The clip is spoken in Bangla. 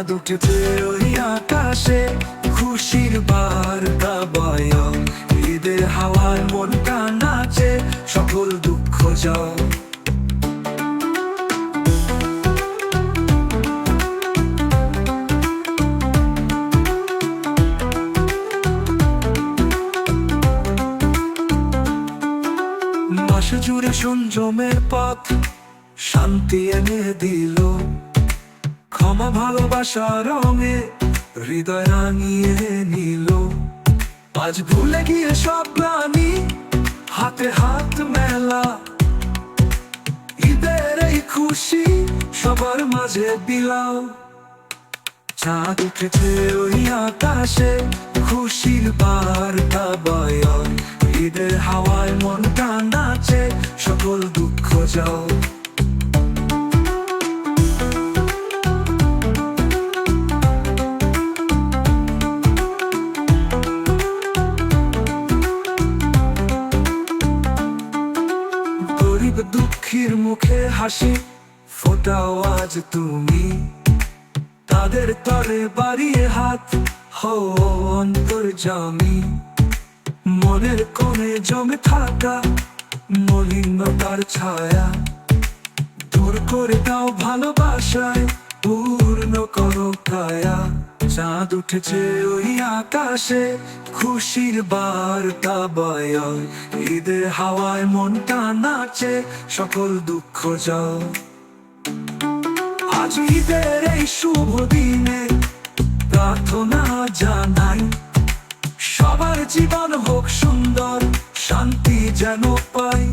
চাঁদ উঠেছে ওই আকাশে, খুশির বার্তা বয়, ঈদের হাওয়ায় মনটা নাচে, সকল দুঃখ যাও। মাস জুড়ে সংযমের পথ শান্তি এনে দিল, ক্ষমা ভালোবাসা রঙে হৃদয় রাঙিয়ে নিল। আজ ভুলে গিয়ে সব গ্লানি, হাতে হাত মেলা, ঈদের এই খুশি সবার মাঝে বিলাও। চাঁদ উঠেছে ওই আকাশে, খুশির বার্তা বয়, ঈদের হাওয়ায় মনটা নাচে, সকল দুঃখ যাও। গরিব দুঃখীর মুখে হাসি ফোটাও আজ তুমি, তাদের তরে বাড়িয়ে হাত হও অন্তর্যামী। মনের কোণে জমে থাকা মলিনতার ছায়া দূর করে দাও ভালোবাসায়, পূর্ণ করো কায়া। চাঁদ উঠেছে ওই আকাশে, খুশির বার্তা বয়, ঈদের হাওয়ায় মনটা নাচে, সকল দুঃখ যাও। আজ ঈদের এই শুভ দিনে প্রার্থনা জানাই, সবার জীবন হোক সুন্দর, শান্তি যেন পাই।